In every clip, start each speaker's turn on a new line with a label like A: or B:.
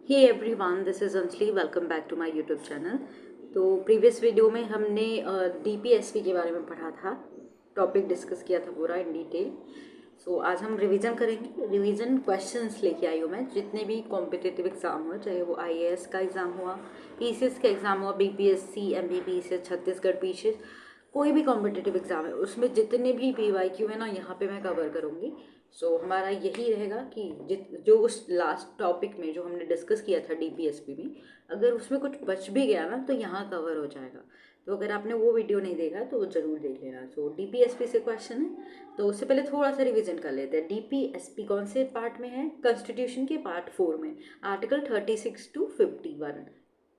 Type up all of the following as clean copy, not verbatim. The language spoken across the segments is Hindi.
A: Hey everyone, this is Anjali. Welcome back to my YouTube channel. तो प्रीवियस वीडियो में हमने डीपीएसपी के बारे में पढ़ा था, टॉपिक डिस्कस किया था पूरा इन डिटेल। सो आज हम रिवीजन करेंगे। रिवीजन क्वेश्चंस लेके आई हूँ मैं, जितने भी कॉम्पिटिटिव एग्जाम हुआ, चाहे वो आईएएस का एग्ज़ाम हुआ, पीसीएस का एग्ज़ाम हुआ, बीपीएससी, एमपीपीसीएस, छत्तीसगढ़ पीसीएस, कोई भी कॉम्पिटिटिव एग्जाम है उसमें जितने भी पीवाईक्यू है ना, यहाँ पे मैं कवर करूँगी। सो हमारा यही रहेगा कि जो उस लास्ट टॉपिक में जो हमने डिस्कस किया था डीपीएसपी में, अगर उसमें कुछ बच भी गया ना तो यहाँ कवर हो जाएगा। तो अगर आपने वो वीडियो नहीं देखा तो वो ज़रूर देख लेना। सो डीपीएसपी से क्वेश्चन है, तो उससे पहले थोड़ा सा रिवीजन कर लेते हैं। डीपीएसपी कौन से पार्ट में है? कॉन्स्टिट्यूशन के पार्ट 4 में, आर्टिकल 36 to 51।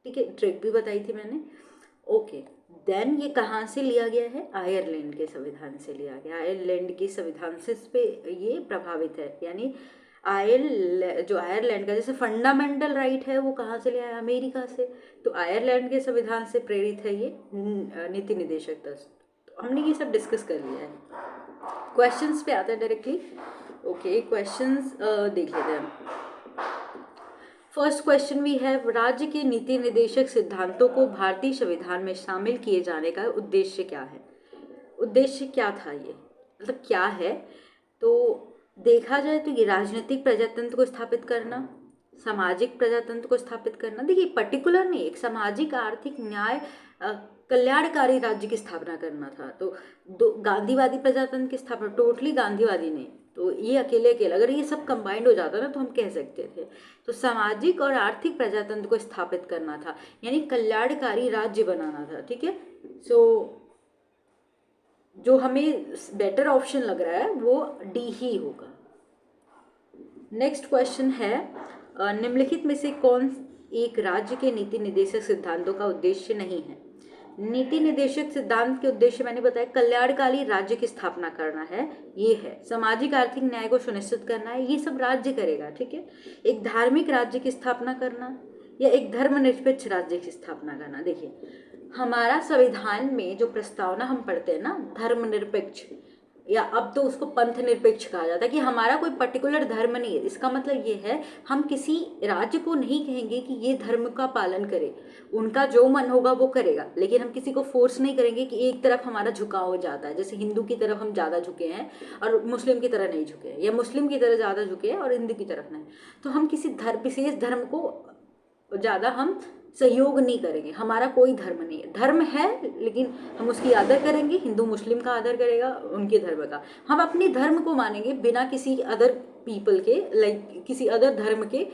A: ठीक है, ट्रिक भी बताई थी मैंने। ओके, देन ये कहाँ से लिया गया है? आयरलैंड के संविधान से लिया गया। आयरलैंड के संविधान से इस पे ये प्रभावित है, यानी जो आयरलैंड का जैसे फंडामेंटल राइट है वो कहाँ से लिया है? अमेरिका से। तो आयरलैंड के संविधान से प्रेरित है ये नीति निदेशक दस। तो हमने ये सब डिस्कस कर लिया है। क्वेश्चंस पे आता है डायरेक्टली। ओके, क्वेश्चंस देख लेते हैं। फर्स्ट क्वेश्चन भी है, राज्य के नीति निर्देशक सिद्धांतों को भारतीय संविधान में शामिल किए जाने का उद्देश्य क्या है? उद्देश्य क्या था, ये मतलब क्या है? तो देखा जाए तो ये राजनीतिक प्रजातंत्र को स्थापित करना, सामाजिक प्रजातंत्र को स्थापित करना। देखिए पर्टिकुलर नहीं, एक सामाजिक, आर्थिक, न्याय, कल्याणकारी राज्य की स्थापना करना था। तो दो गांधीवादी प्रजातंत्र की स्थापना, टोटली गांधीवादी नहीं, तो ये अकेले अकेले अगर ये सब कंबाइंड हो जाता ना तो हम कह सकते थे। तो सामाजिक और आर्थिक प्रजातंत्र को स्थापित करना था, यानी कल्याणकारी राज्य बनाना था। ठीक है, सो जो हमें बेटर ऑप्शन लग रहा है वो डी ही होगा। नेक्स्ट क्वेश्चन है, निम्नलिखित में से कौन एक राज्य के नीति निर्देशक सिद्धांतों का उद्देश्य नहीं है? नीति निर्देशक सिद्धांत के उद्देश्य मैंने बताया, कल्याणकारी राज्य की स्थापना करना है, ये है। सामाजिक आर्थिक न्याय को सुनिश्चित करना है, ये सब राज्य करेगा। ठीक है, एक धार्मिक राज्य की स्थापना करना या एक धर्मनिरपेक्ष राज्य की स्थापना करना। देखिए हमारा संविधान में जो प्रस्तावना हम पढ़ते हैं ना, धर्मनिरपेक्ष, या अब तो उसको पंथ निरपेक्ष कहा जाता है, कि हमारा कोई पर्टिकुलर धर्म नहीं है। इसका मतलब ये है, हम किसी राज्य को नहीं कहेंगे कि ये धर्म का पालन करे, उनका जो मन होगा वो करेगा, लेकिन हम किसी को फोर्स नहीं करेंगे कि एक तरफ हमारा झुकाव हो जाता है, जैसे हिंदू की तरफ हम ज़्यादा झुके हैं और मुस्लिम की तरह नहीं झुके हैं, या मुस्लिम की तरह ज़्यादा झुके हैं और हिंदू की तरफ नहीं। तो हम किसी विशेष धर्म को ज़्यादा हम सहयोग नहीं करेंगे। हमारा कोई धर्म नहीं है, धर्म है लेकिन हम उसकी आदर करेंगे। हिंदू मुस्लिम का आदर करेगा, उनके धर्म का। हम अपने धर्म को मानेंगे बिना किसी अदर पीपल के, लाइक किसी अदर धर्म के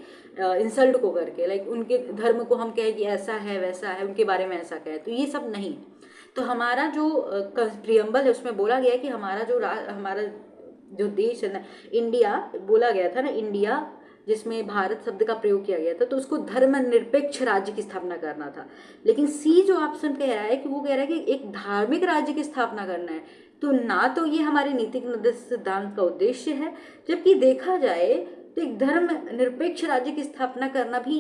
A: इंसल्ट को करके, लाइक उनके धर्म को हम कहें कि ऐसा है वैसा है, उनके बारे में ऐसा कहे, तो ये सब नहीं। तो हमारा जो प्रियम्बल है उसमें बोला गया है कि हमारा जो देश है ना, इंडिया बोला गया था ना, इंडिया जिसमें भारत शब्द का प्रयोग किया गया था, तो उसको धर्मनिरपेक्ष राज्य की स्थापना करना था। लेकिन सी जो ऑप्शन कह रहा है कि वो कह रहा है कि एक धार्मिक राज्य की स्थापना करना है, तो ना तो ये हमारे नीतिक निर्देश सिद्धांत का उद्देश्य है, जबकि देखा जाए तो एक धर्म निरपेक्ष राज्य की स्थापना करना भी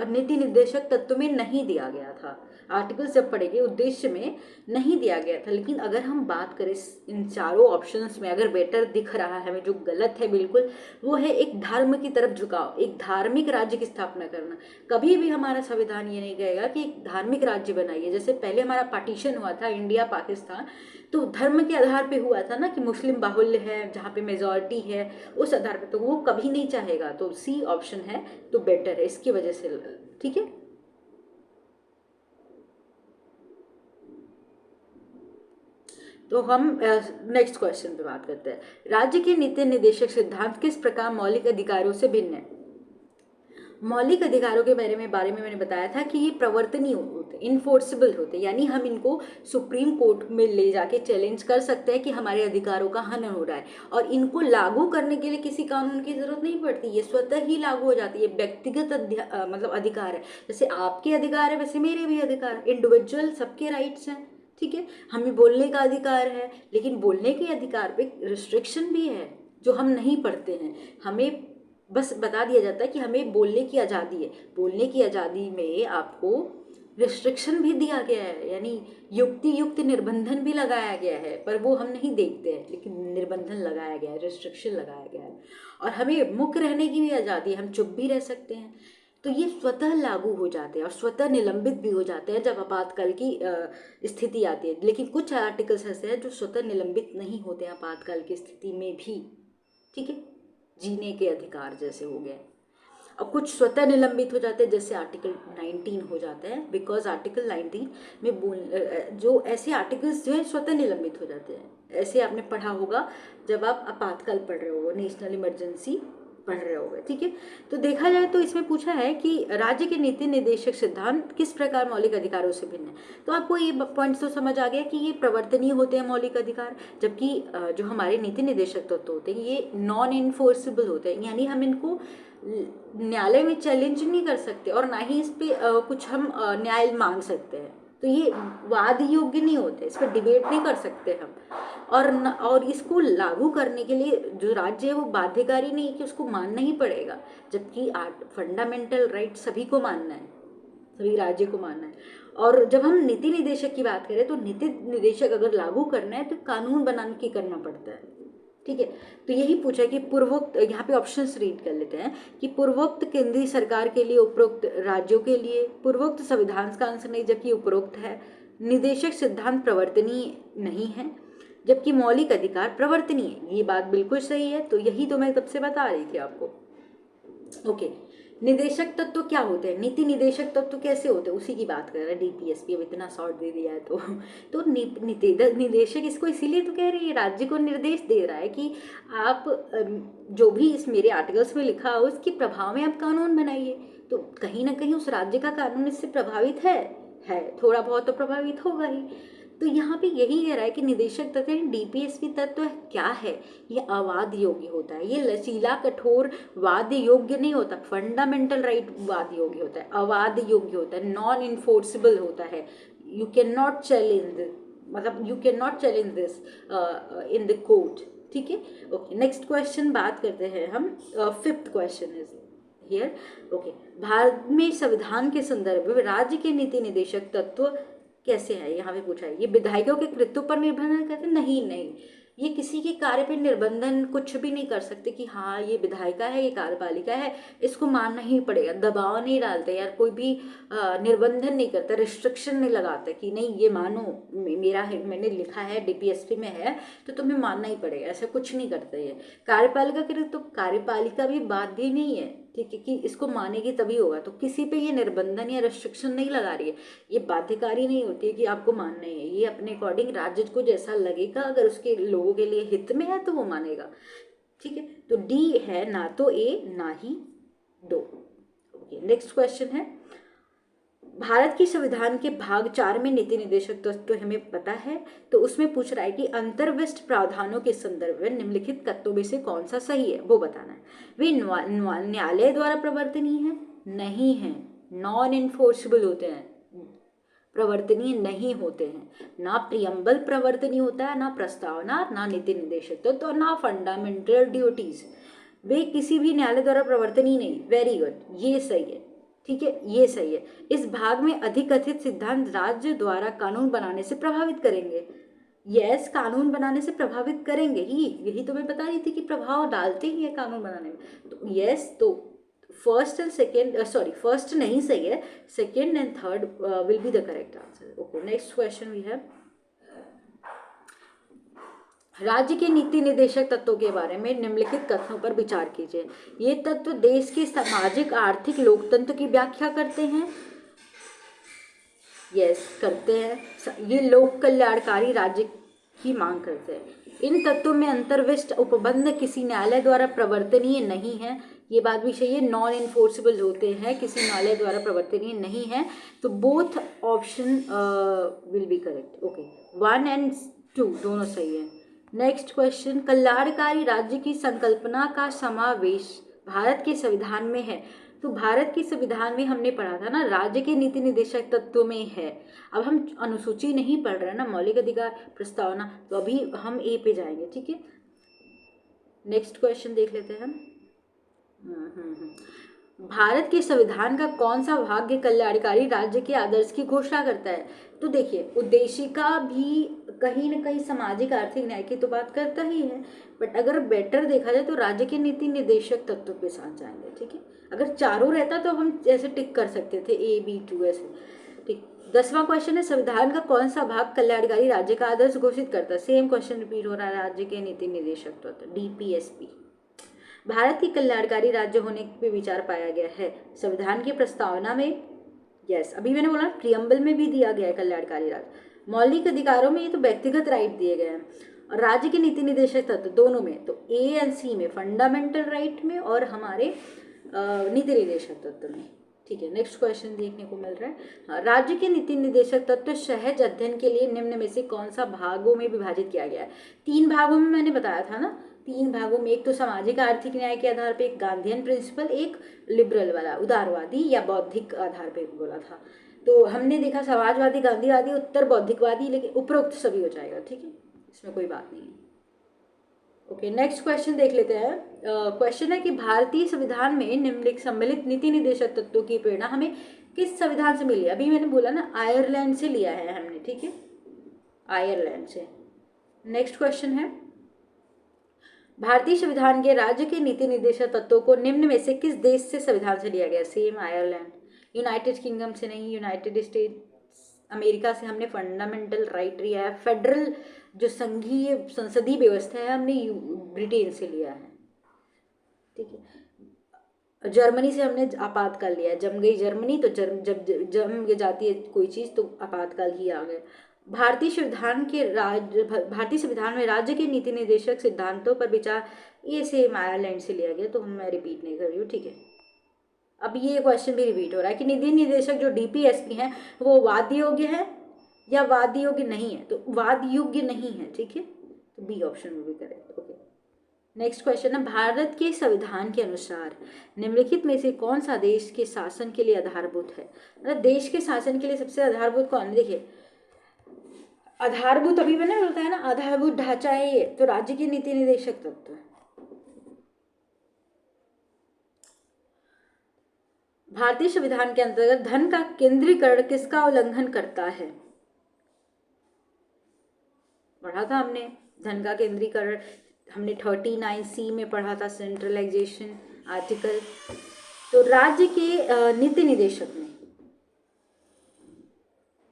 A: नीति निर्देशक तत्व में नहीं दिया गया था। आर्टिकल जब पढ़ेंगे उद्देश्य में नहीं दिया गया था। लेकिन अगर हम बात करें इन चारों ऑप्शंस में, अगर बेटर दिख रहा है हमें, जो गलत है बिल्कुल, वो है एक धर्म की तरफ झुकाव, एक धार्मिक राज्य की स्थापना करना। कभी भी हमारा संविधान ये नहीं कहेगा कि एक धार्मिक राज्य बनाइए। जैसे पहले हमारा पार्टीशन हुआ था इंडिया पाकिस्तान, तो धर्म के आधार पे हुआ था ना, कि मुस्लिम बाहुल्य है, जहाँ पे मेजॉरिटी है उस आधार पे, तो वो कभी नहीं चाहेगा। तो सी ऑप्शन है तो बेटर है इसकी वजह से। ठीक है, तो हम नेक्स्ट क्वेश्चन पे बात करते हैं। राज्य के नीति निर्देशक सिद्धांत किस प्रकार मौलिक अधिकारों से भिन्न है? मौलिक अधिकारों के बारे में मैंने बताया था कि ये प्रवर्तनीय होते, इन्फोर्सेबल होते, यानी हम इनको सुप्रीम कोर्ट में ले जाके चैलेंज कर सकते हैं कि हमारे अधिकारों का हनन हो रहा है, और इनको लागू करने के लिए किसी कानून की जरूरत नहीं पड़ती, ये स्वतः ही लागू हो जाती है। व्यक्तिगत मतलब अधिकार है, जैसे आपके अधिकार है वैसे मेरे भी अधिकार, इंडिविजुअल सबके राइट्स हैं। ठीक है, हमें बोलने का अधिकार है, लेकिन बोलने के अधिकार पे रिस्ट्रिक्शन भी है जो हम नहीं पढ़ते हैं। हमें बस बता दिया जाता है कि हमें बोलने की आज़ादी है, बोलने की आज़ादी में आपको रिस्ट्रिक्शन भी दिया गया है, यानी युक्ति युक्त निर्बंधन भी लगाया गया है, पर वो हम नहीं देखते हैं, लेकिन निर्बंधन लगाया गया है, रिस्ट्रिक्शन लगाया गया है। और हमें मुक्त रहने की भी आज़ादी है, हम चुप भी रह सकते हैं। तो ये स्वतः लागू हो जाते हैं और स्वतः निलंबित भी हो जाते हैं जब आपातकाल की स्थिति आती है। लेकिन कुछ आर्टिकल्स ऐसे हैं जो स्वतः निलंबित नहीं होते हैं आपातकाल की स्थिति में भी, ठीक है, जीने के अधिकार जैसे हो गए। और कुछ स्वतः निलंबित हो जाते हैं जैसे आर्टिकल 19 हो जाता है, बिकॉज आर्टिकल 19 में जो ऐसे आर्टिकल्स जो है स्वतः निलंबित हो जाते हैं। ऐसे आपने पढ़ा होगा जब आप आपातकाल पढ़ रहे हो, नेशनल इमरजेंसी पढ़ रहे होगे, ठीक है। तो देखा जाए तो इसमें पूछा है कि राज्य के नीति निर्देशक सिद्धांत किस प्रकार मौलिक अधिकारों से भिन्न है। तो आपको ये पॉइंट तो समझ आ गया कि ये प्रवर्तनीय होते हैं मौलिक अधिकार, जबकि जो हमारे नीति निर्देशक तत्व होते हैं ये नॉन इन्फोर्सेबल होते हैं, यानी हम इनको न्यायालय में चैलेंज नहीं कर सकते और ना ही इस पे कुछ हम न्याय मांग सकते हैं। तो ये वाद योग्य नहीं होते, इस पर डिबेट नहीं कर सकते हम। और इसको लागू करने के लिए जो राज्य है वो बाध्यकारी नहीं कि उसको मानना ही पड़ेगा, जबकि फंडामेंटल राइट सभी को मानना है, सभी राज्य को मानना है। और जब हम नीति निदेशक की बात करें तो नीति निदेशक अगर लागू करना है तो कानून बनाने की करना पड़ता है, ठीक है। तो यही पूछा कि पूर्वोक्त, यहाँ पे ऑप्शंस रीड कर लेते हैं कि पूर्वोक्त केंद्रीय सरकार के लिए, उपरोक्त राज्यों के लिए, पूर्वोक्त संविधान का अंश नहीं जबकि उपरोक्त है, निदेशक सिद्धांत प्रवर्तनीय नहीं है जबकि मौलिक अधिकार प्रवर्तनीय है। ये बात बिल्कुल सही है, तो यही तो मैं तब से बता रही थी आपको। ओके, निदेशक तत्व क्या होते हैं, नीति निदेशक तत्व कैसे होते हैं, उसी की बात कर रहे हैं डीपीएसपी। अब इतना शॉर्ट दे दिया है तो निदेशक इसको इसीलिए तो कह रही है, राज्य को निर्देश दे रहा है कि आप जो भी इस मेरे आर्टिकल्स में लिखा हो उसके प्रभाव में आप कानून बनाइए। तो कहीं ना कहीं उस राज्य का कानून इससे प्रभावित है, थोड़ा बहुत तो प्रभावित होगा ही। तो यहाँ पे यही कह रहा है कि निदेशक तत्व डीपीएसपी तत्व क्या है, ये अवाद योग्य होता है, ये लचीला कठोर वाद योग्य नहीं होता, फंडामेंटल राइट वाद योग्य होता है, अवाद योग्य होता है, नॉन इन्फोर्सेबल होता है। यू कैन नॉट चैलेंज, मतलब you can not challenge this in the court, ठीक है। ओके, नेक्स्ट क्वेश्चन बात करते हैं हम। Fifth question is here. Okay, Bharat में संविधान के संदर्भ में राज्य के नीति निदेशक तत्व कैसे है, यहाँ पे पूछा है। ये विधायकों के कृत्यों पर निर्भर करते, नहीं, ये किसी के कार्य पर निर्बंधन कुछ भी नहीं कर सकते कि हाँ ये विधायिका है, ये कार्यपालिका है, इसको मानना ही पड़ेगा। दबाव नहीं डालते यार, कोई भी निर्बंधन नहीं करता, रिस्ट्रिक्शन नहीं लगाते कि नहीं ये मानो, मेरा है, मैंने लिखा है डीपीएसपी में है तो तुम्हें मानना ही पड़ेगा, ऐसा कुछ नहीं करते ये। कार्यपालिका के लिए तो कार्यपालिका भी बाध्य नहीं है, ठीक है, कि इसको मानेगी तभी होगा। तो किसी पे ये निर्बंधन या रेस्ट्रिक्शन नहीं लगा रही है, ये बाध्यकारी नहीं होती है कि आपको मानना ही है। ये अपने अकॉर्डिंग राज्य को जैसा लगेगा, अगर उसके लोगों के लिए हित में है तो वो मानेगा, ठीक है। तो डी है, ना तो ए ना ही दो। ओके, नेक्स्ट क्वेश्चन है, भारत की संविधान के भाग 4 में नीति निर्देशक तो हमें पता है, तो उसमें पूछ रहा है कि अंतर्विष्ट प्रावधानों के संदर्भ में निम्नलिखित तत्वों में से कौन सा सही है वो बताना है। वे न्यायालय द्वारा प्रवर्तनीय है, नहीं है, नॉन इन्फोर्सेबल होते हैं, प्रवर्तनीय नहीं होते हैं। ना प्रियम्बल प्रवर्तनीय होता है, ना प्रस्तावना, ना नीति निर्देशक तो ना फंडामेंटल ड्यूटीज, वे किसी भी न्यायालय द्वारा प्रवर्तनीय नहीं। वेरी गुड, ये सही है, ठीक है, ये सही है। इस भाग में अधिकथित सिद्धांत राज्य द्वारा कानून बनाने से प्रभावित करेंगे। यस, कानून बनाने से प्रभावित करेंगे ही, यही तो मैं बता रही थी कि प्रभाव डालते ही है कानून बनाने में। तो यस, तो first and second, sorry first नहीं सही है, second and third will be the correct answer. Okay, next question we have, राज्य के नीति निर्देशक तत्वों के बारे में निम्नलिखित कथनों पर विचार कीजिए। ये तत्व देश के सामाजिक आर्थिक लोकतंत्र की व्याख्या करते हैं, यस करते हैं। ये लोक कल्याणकारी राज्य की मांग करते हैं। इन तत्वों में अंतर्विष्ट उपबंध किसी न्यायालय द्वारा प्रवर्तनीय नहीं है, ये बात भी सही है। नॉन इन्फोर्सेबल होते हैं, किसी न्यायालय द्वारा प्रवर्तनीय नहीं है, तो both option will be correct. Okay, 1 and 2 दोनों सही है। नेक्स्ट क्वेश्चन, कल्याणकारी राज्य की संकल्पना का समावेश भारत के संविधान में है। तो भारत के संविधान में हमने पढ़ा था ना, राज्य के नीति निर्देशक तत्वों में है। अब हम अनुसूची नहीं पढ़ रहे हैं ना, मौलिक अधिकार प्रस्तावना, तो अभी हम ए पे जाएंगे, ठीक है। नेक्स्ट क्वेश्चन देख लेते हैं हम। भारत के संविधान का कौन सा भाग कल्याणकारी राज्य के आदर्श की घोषणा करता है। तो देखिए, उद्देशिका भी कहीं ना कहीं सामाजिक आर्थिक न्याय की तो बात करता ही है, बट अगर बेटर देखा जाए तो राज्य के नीति निदेशक तत्व के साथ जाएंगे। ठीक है, अगर चारों रहता तो हम ऐसे टिक कर सकते थे A B2 ऐसे। ठीक, 10वां क्वेश्चन है, संविधान का कौन सा भाग कल्याणकारी राज्य का आदर्श घोषित करता है? सेम क्वेश्चन रिपीट हो रहा है, राज्य के नीति निदेशक तत्व DPSP। भारत की कल्याणकारी राज्य होने पे विचार पाया गया है संविधान की प्रस्तावना में। यस, अभी मैंने बोला प्रियम्बल में भी दिया गया है कल्याणकारी राज्य। मौलिक अधिकारों में ये तो व्यक्तिगत राइट दिए गए हैं, और राज्य के नीति निदेशक तत्व दोनों में, तो A एंड C में, फंडामेंटल राइट में और हमारे नीति निदेशक तत्व में। ठीक है, नेक्स्ट क्वेश्चन देखने को मिल रहा है। हाँ, राज्य के नीति निदेशक तत्व सहज अध्ययन के लिए निम्न में से कौन सा भागों में विभाजित किया गया है? 3 भागों में मैंने बताया था ना, 3 भागों में, एक तो सामाजिक आर्थिक न्याय के आधार पे, एक गांधीयन प्रिंसिपल, एक लिबरल वाला उदारवादी या बौद्धिक आधार पे बोला था। तो हमने देखा समाजवादी, गांधीवादी, उत्तर बौद्धिकवादी, लेकिन उपरोक्त सभी हो जाएगा। ठीक है, इसमें कोई बात नहीं है। ओके, नेक्स्ट क्वेश्चन देख लेते हैं। क्वेश्चन है कि भारतीय संविधान में निम्नलिखित सम्मिलित नीति निदेशक तत्वों की प्रेरणा हमें किस संविधान से मिली? अभी मैंने बोला ना, आयरलैंड से लिया है हमने। ठीक है, आयरलैंड से। नेक्स्ट क्वेश्चन है, भारतीय संविधान के राज्य के नीति निदेशक तत्वों को निम्न में से किस देश से संविधान से लिया गया? Same Ireland. यूनाइटेड किंगडम से नहीं, यूनाइटेड स्टेट्स अमेरिका से हमने फंडामेंटल राइट लिया है। फेडरल जो संघीय संसदीय व्यवस्था है हमने ब्रिटेन से लिया है। ठीक है, जर्मनी से हमने आपातकाल लिया है। जम गई जर्मनी तो जब जम जाती है कोई चीज़ तो आपातकाल ही आ गया। भारतीय संविधान में राज्य के नीति निदेशक सिद्धांतों पर विचार, ये सेम आयरलैंड से लिया गया, तो मैं रिपीट नहीं कर रही हूँ। ठीक है, अब ये क्वेश्चन भी रिपीट हो रहा है कि नीति निदेशक जो DPSP हैं वो वाद योग्य है या वाद योग्य नहीं है? तो वाद योग्य नहीं है। ठीक है, तो B ऑप्शन में भी करेक्ट। ओके, नेक्स्ट क्वेश्चन है, भारत के संविधान के अनुसार निम्नलिखित में से कौन सा देश के शासन के लिए आधारभूत है? मतलब देश के शासन के लिए सबसे आधारभूत कौन है? देखिए, आधारभूत अभी मैंने बोलता है ना, आधारभूत ढांचा है ये, तो राज्य के नीति निदेशक तत्व। भारतीय संविधान के अंतर्गत धन का केंद्रीकरण किसका उल्लंघन करता है? पढ़ा था हमने धन का केंद्रीकरण, हमने 39C में पढ़ा था, सेंट्रलाइजेशन आर्टिकल। तो राज्य के नीति निदेशक में,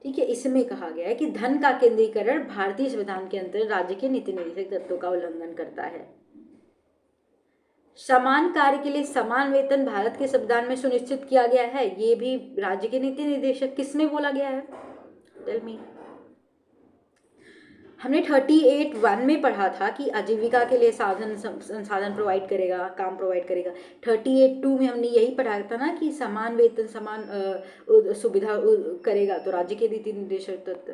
A: ठीक है, इसमें कहा गया है कि धन का केंद्रीकरण भारतीय संविधान के अंतर्गत राज्य के नीति निदेशक तत्वों का उल्लंघन करता है। समान कार्य के लिए समान वेतन भारत के संविधान में सुनिश्चित किया गया है, ये भी राज्य के नीति निदेशक किसमें बोला गया है? Tell me. हमने 38(1) में पढ़ा था कि आजीविका के लिए संसाधन प्रोवाइड करेगा, काम प्रोवाइड करेगा। 38(2) में हमने यही पढ़ा था ना कि समान वेतन समान सुविधा करेगा, तो राज्य के नीति निदेशक तत्व।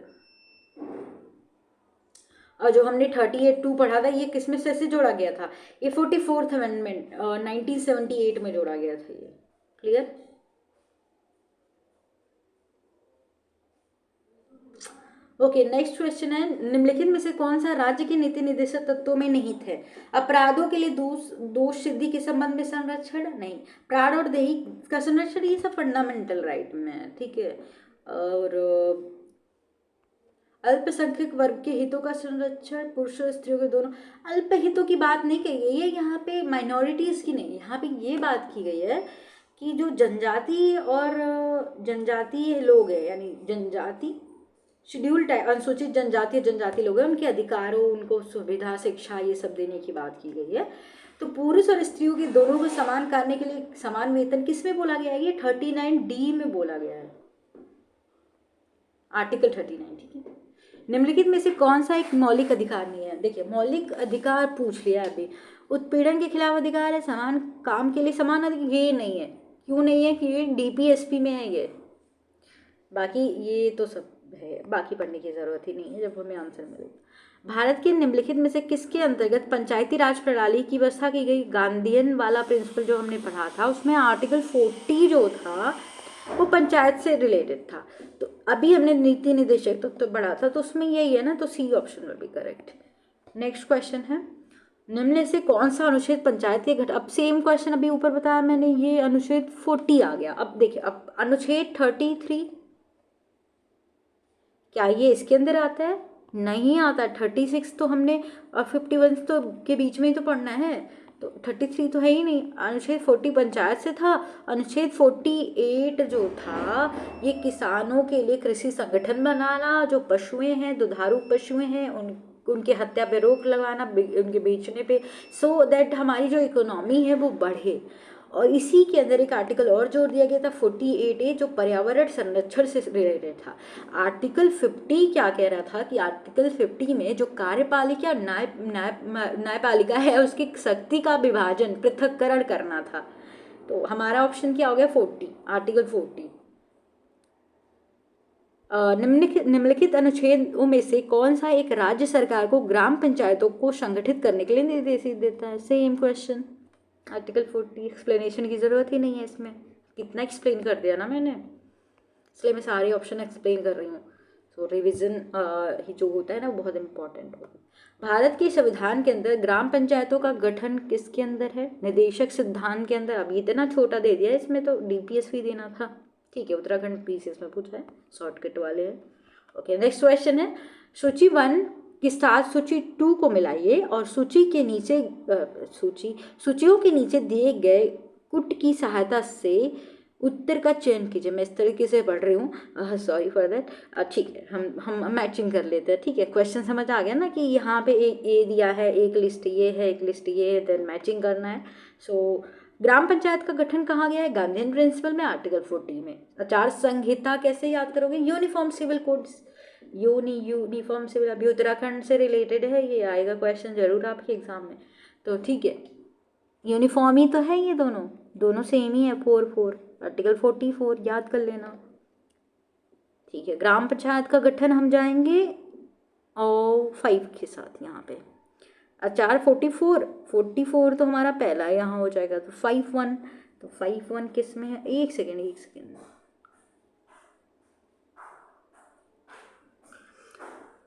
A: और जो हमने 38(2) पढ़ा था ये किसमें से जोड़ा गया था? ये 44th अमेंडमेंट 1978 में जोड़ा गया था। ये क्लियर? ओके, नेक्स्ट क्वेश्चन है, निम्नलिखित में से कौन सा राज्य के नीति निदेशक तत्वों में निहित है? अपराधों के लिए दोष सिद्धि के संबंध में संरक्षण नहीं, प्राण और देही का संरक्षण, ये सब फंडामेंटल राइट में है। ठीक है, और अल्पसंख्यक वर्ग के हितों का संरक्षण, पुरुष और स्त्रियों के दोनों। अल्प हितों की बात नहीं कही गई है यहाँ पे, माइनॉरिटीज की नहीं, यहाँ पे ये बात की गई है कि जो जनजाति और जनजातीय लोग हैं, यानी जनजाति शेड्यूल टाइप अनुसूचित जनजाति लोग हैं, उनके अधिकारों, उनको सुविधा, शिक्षा, ये सब देने की बात की गई है। तो पुरुष और स्त्रियों के दोनों को समान करने के लिए समान वेतन किस में बोला गया है? ये 39D में बोला गया है, आर्टिकल 39। ठीक है, निम्नलिखित में से कौन सा एक मौलिक अधिकार नहीं है? देखिए, मौलिक अधिकार पूछ लिया अभी, उत्पीड़न के खिलाफ अधिकार है, समान काम के लिए समान अधिकार, ये नहीं है। क्यों नहीं है? कि ये DPSP में है ये, बाकी ये तो सब है, बाकी पढ़ने की ज़रूरत ही नहीं है जब हमें आंसर मिलेगा। भारत के निम्नलिखित में से किसके अंतर्गत पंचायती राज प्रणाली की व्यवस्था की गई? गांधीयन वाला प्रिंसिपल जो हमने पढ़ा था उसमें आर्टिकल 40 जो था वो पंचायत से रिलेटेड था। तो अभी हमने नीति निदेशक तो पढ़ा था, तो उसमें यही है ना, तो C ऑप्शन में भी करेक्ट। नेक्स्ट क्वेश्चन है, निम्न से कौन सा अनुच्छेद पंचायत के घटक, अब सेम क्वेश्चन अभी ऊपर बताया मैंने, ये अनुच्छेद 40 आ गया। अब देखिए, अब अनुच्छेद 33 क्या ये इसके अंदर आता है? नहीं आता। 36 तो हमने और 51 तो के बीच में ही तो पढ़ना है, तो 33 तो है ही नहीं। अनुच्छेद 40 पंचायत से था। अनुच्छेद 48 जो था ये किसानों के लिए कृषि संगठन बनाना, जो पशुएं हैं, दुधारू पशुएं हैं, उनके हत्या पे रोक लगाना, उनके बेचने पे, सो दैट हमारी जो इकोनॉमी है वो बढ़े। और इसी के अंदर एक आर्टिकल और जोड़ दिया गया था 48A, जो पर्यावरण संरक्षण से रिलेटेड था। आर्टिकल 50 क्या कह रहा था कि आर्टिकल 50 में जो कार्यपालिका न्यायपालिका है उसकी शक्ति का विभाजन, पृथक्करण करना था। तो हमारा ऑप्शन क्या हो गया? 40, आर्टिकल 40। निम्नलिखित अनुच्छेदों में से कौन सा एक राज्य सरकार को ग्राम पंचायतों को संगठित करने के लिए निर्देश देता है? Same question, article 40। एक्सप्लेनेशन की ज़रूरत ही नहीं है इसमें, कितना एक्सप्लेन कर दिया ना मैंने, इसलिए मैं सारे ऑप्शन एक्सप्लेन कर रही हूँ। सो रिविजन ही जो होता है ना वो बहुत इंपॉर्टेंट होता है। भारत के संविधान के अंदर ग्राम पंचायतों का गठन किसके अंदर है? निदेशक सिद्धांत के अंदर। अभी इतना छोटा दे दिया, इसमें तो DPS भी देना था। ठीक है, उत्तराखंड PCS में पूछा है, शॉर्टकट वाले हैं। ओके, नेक्स्ट क्वेश्चन है, सूची 1 के साथ सूची 2 को मिलाइए और सूची के नीचे सूचियों के नीचे दिए गए कुट की सहायता से उत्तर का चयन कीजिए। मैं इस तरीके से पढ़ रही हूँ, सॉरी फॉर दैट। ठीक है, हम मैचिंग कर लेते हैं। ठीक है, क्वेश्चन समझ आ गया ना कि यहाँ पे एक ए दिया है, एक लिस्ट ये है, एक लिस्ट ये है, देन मैचिंग करना है। सो ग्राम पंचायत का गठन कहाँ गया है? गांधीयन प्रिंसिपल में, आर्टिकल 40 में। आचार संहिता कैसे याद करोगे? Uniform civil codes, uniform civil, अभी उत्तराखंड से रिलेटेड है, ये आएगा क्वेश्चन जरूर आपके एग्जाम में। तो ठीक है, यूनिफॉर्म ही तो है, ये दोनों सेम ही है। 4 आर्टिकल 44 याद कर लेना। ठीक है, ग्राम पंचायत का गठन हम जाएंगे और 5 के साथ यहाँ पे। आचार 44 तो हमारा पहला यहाँ हो जाएगा, तो 5-1। तो 5-1 किस में है? एक सेकेंड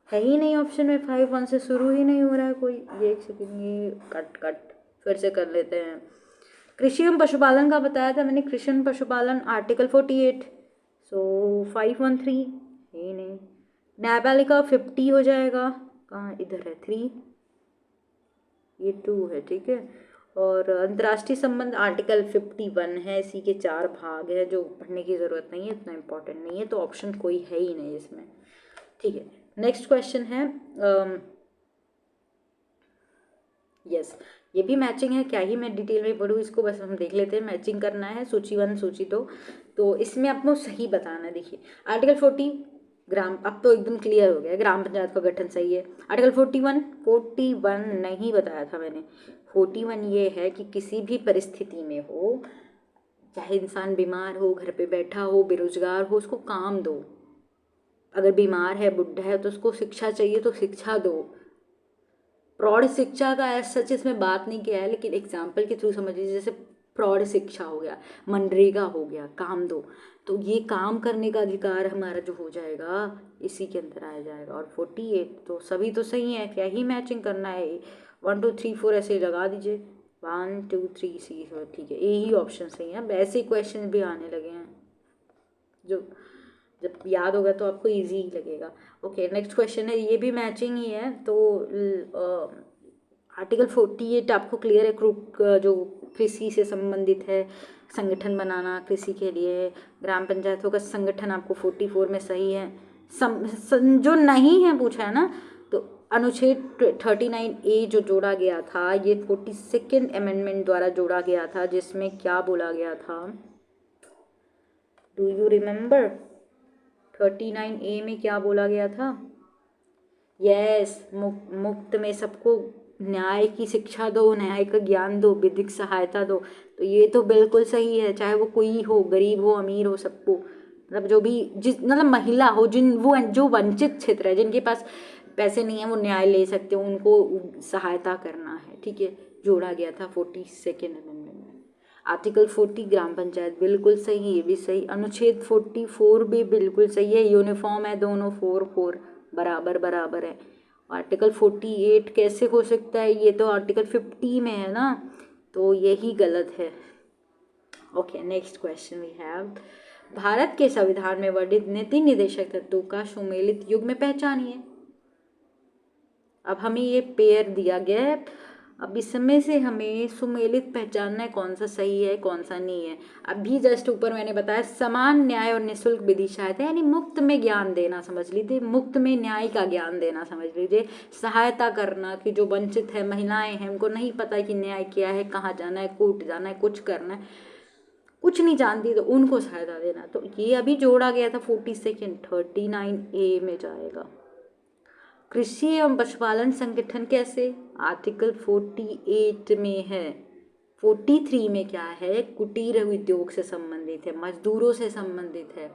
A: है ही नहीं ऑप्शन में, 5-1 से शुरू ही नहीं हो रहा है कोई। ये एक सेकेंड, ये कट फिर से कर लेते हैं। कृषि एवं पशुपालन का बताया था मैंने, कृषि एवं पशुपालन आर्टिकल 48, सो 5-1-3 ही नहीं। न्यायपालिका 50 हो जाएगा, कहाँ? इधर है 3, ये 2 है। ठीक है, और अंतर्राष्ट्रीय संबंध आर्टिकल 51 है, इसी के 4 भाग है, जो पढ़ने की ज़रूरत नहीं है, इतना इम्पोर्टेंट नहीं है, तो ऑप्शन कोई है ही नहीं इसमें। ठीक है, नेक्स्ट क्वेश्चन है, यस ये भी मैचिंग है, क्या ही मैं डिटेल में पढ़ूँ इसको, बस हम देख लेते हैं। मैचिंग करना है, सूची 1 सूची 2, तो इसमें आपको सही बताना है। देखिए आर्टिकल 40 ग्राम, अब तो एकदम क्लियर हो गया, ग्राम पंचायत का गठन सही है। आर्टिकल 41 नहीं बताया था मैंने। 41 ये है कि किसी भी परिस्थिति में हो, चाहे इंसान बीमार हो, घर पे बैठा हो, बेरोजगार हो, उसको काम दो। अगर बीमार है, बुढ़ा है, तो उसको शिक्षा चाहिए तो शिक्षा दो। प्रौढ़ शिक्षा का एज सच इसमें बात नहीं किया है, लेकिन एग्जाम्पल के थ्रू समझ लीजिए, जैसे प्रौढ़ शिक्षा हो गया, मनरेगा हो गया, काम दो, तो ये काम करने का अधिकार हमारा जो हो जाएगा इसी के अंदर आ जाएगा। और 48 तो सभी तो सही है, क्या ही मैचिंग करना है? 1 2 3 4 ऐसे लगा दीजिए, 1 2 3 सी, ठीक है, यही ऑप्शन सही है। अब ऐसे क्वेश्चन भी आने लगे हैं जो जब याद होगा तो आपको इजी लगेगा। ओके, नेक्स्ट क्वेश्चन है, ये भी मैचिंग ही है। तो आर्टिकल 48 आपको क्लियर है, जो कृषि से संबंधित है, संगठन बनाना कृषि के लिए, ग्राम पंचायतों का संगठन आपको 44 में सही है। जो नहीं है पूछा है ना, तो अनुच्छेद 39A जो जोड़ा गया था, ये 42nd अमेंडमेंट द्वारा जोड़ा गया था, जिसमें क्या बोला गया था? डू यू रिमेम्बर 39A में क्या बोला गया था? यस, मुफ्त में सबको न्याय की शिक्षा दो, न्याय का ज्ञान दो, विधिक सहायता दो। तो ये तो बिल्कुल सही है, चाहे वो कोई हो, गरीब हो, अमीर हो, सबको, मतलब जो भी मतलब महिला हो, जो वंचित क्षेत्र है, जिनके पास पैसे नहीं है वो न्याय ले सकते हो, उनको सहायता करना है। ठीक है, जोड़ा गया था 42nd अमेंडमेंट में। आर्टिकल 40 ग्राम पंचायत बिल्कुल सही, ये भी सही। अनुच्छेद 44 भी बिल्कुल सही है, यूनिफॉर्म है दोनों, 4 बराबर है। आर्टिकल 48 कैसे हो सकता है? ये तो आर्टिकल 50 में है ना, तो यही गलत है। Okay, next question we have, Bharat के संविधान में वर्णित नीति निदेशक तत्वों का सुमेलित युग्म पहचानिए। अब हमें ये पेयर दिया गया है, अब इसमें से हमें सुमेलित पहचानना है कौन सा सही है कौन सा नहीं है। अभी जस्ट ऊपर मैंने बताया समान न्याय और निःशुल्क विधि सहायता, यानी मुफ्त में ज्ञान देना समझ लीजिए, मुफ्त में न्याय का ज्ञान देना समझ लीजिए, सहायता करना कि जो वंचित है, महिलाएं हैं, उनको नहीं पता कि न्याय क्या है, कहाँ जाना है, कोर्ट जाना है, कुछ करना है, कुछ नहीं जानती, तो उनको सहायता देना। तो ये अभी जोड़ा गया था 42 39A में जाएगा। कृषि एवं पशुपालन संगठन कैसे, आर्टिकल 48 में है। 43 में क्या है, कुटीर उद्योग से संबंधित है, मजदूरों से संबंधित है,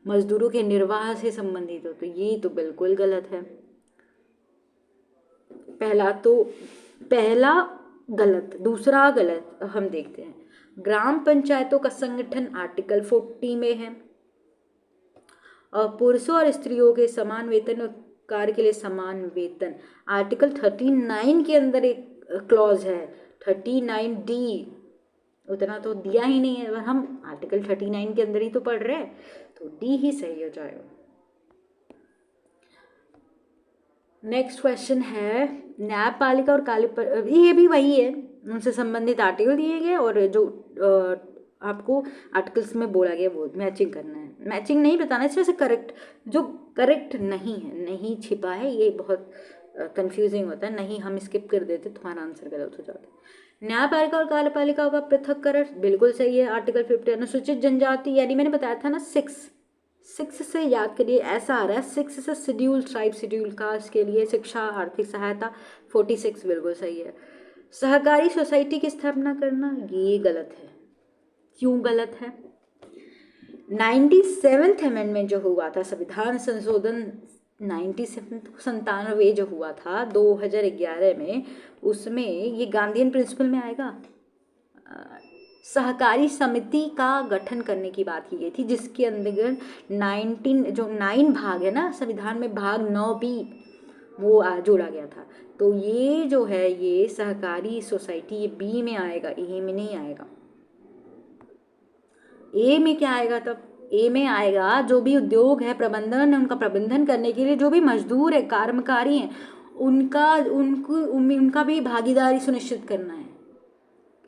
A: मजदूरों के निर्वाह से संबंधित हो, तो ये तो बिल्कुल गलत है। पहला गलत, दूसरा गलत। हम देखते हैं ग्राम पंचायतों का संगठन आर्टिकल 40 में है। और पुरुषों और स्त्रियों के समान वेतन और कार्य के लिए समान वेतन, आर्टिकल 39 के अंदर एक क्लॉज है 39D, उतना तो दिया ही नहीं है, हम आर्टिकल 39 के अंदर ही तो पढ़ रहे हैं, तो डी ही सही हो जाएगा। नेक्स्ट क्वेश्चन है न्यायपालिका और ये भी वही है, उनसे संबंधित आर्टिकल दिए गए और जो आपको आर्टिकल्स में बोला गया वो मैचिंग करना है, मैचिंग नहीं बताना, इसमें से करेक्ट जो करेक्ट नहीं है, नहीं छिपा है, ये बहुत कंफ्यूजिंग होता है, नहीं हम स्किप कर देते, तुम्हारा आंसर गलत हो जाता है। न्यायपालिका और कार्यपालिका का पृथक्करण बिल्कुल सही है, आर्टिकल 50। अनुसूचित जनजाति, यानी मैंने बताया था ना 6 से याद करिए, ऐसा आ रहा है 6 से शेड्यूल ट्राइब, शेड्यूल कास्ट के लिए शिक्षा आर्थिक सहायता, 46 बिल्कुल सही है। सहकारी सोसाइटी की स्थापना करना, ये गलत है। क्यों गलत है? 97th अमेंडमेंट जो हुआ था, संविधान संशोधन 97 जो हुआ था 2011 में, उसमें ये गांधीयन प्रिंसिपल में आएगा, सहकारी समिति का गठन करने की बात की गई थी, जिसके अंदर 9 भाग है ना संविधान में, भाग 9B वो जोड़ा गया था। तो ये जो है ये सहकारी सोसाइटी, ये बी में आएगा, ए में नहीं आएगा। ए में क्या आएगा तब? ए में आएगा जो भी उद्योग है, प्रबंधन है, उनका प्रबंधन करने के लिए जो भी मजदूर है, कर्मचारी हैं, उनका भी भागीदारी सुनिश्चित करना है।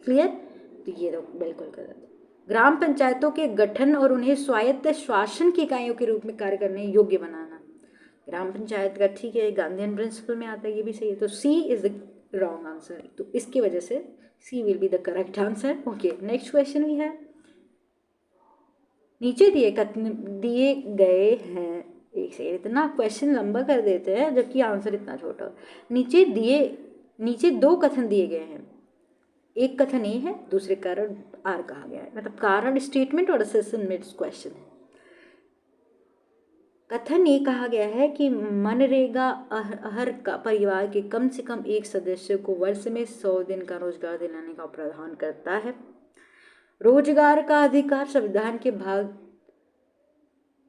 A: क्लियर? तो ये तो बिल्कुल गलत है। ग्राम पंचायतों के गठन और उन्हें स्वायत्त शासन की इकाइयों के रूप में कार्य करने योग्य बनाना, ग्राम पंचायत का ठीक है, गांधीयन प्रिंसिपल में आता है, ये भी सही है। तो C is the wrong answer, तो इसकी वजह से C will be the correct answer. Okay, next question भी है, नीचे दिए गए हैं, एक से इतना क्वेश्चन लंबा कर देते हैं जबकि आंसर इतना छोटा। नीचे 2 कथन दिए गए हैं, एक कथन ए है, दूसरे कारण आर कहा गया है, मतलब कारण स्टेटमेंट और असेसमेंट क्वेश्चन है। कथन ये कहा गया है कि मनरेगा हर का परिवार के कम से कम एक सदस्य को वर्ष में 100 दिन का रोजगार दिलाने का प्रावधान करता है। रोजगार का अधिकार संविधान के भाग,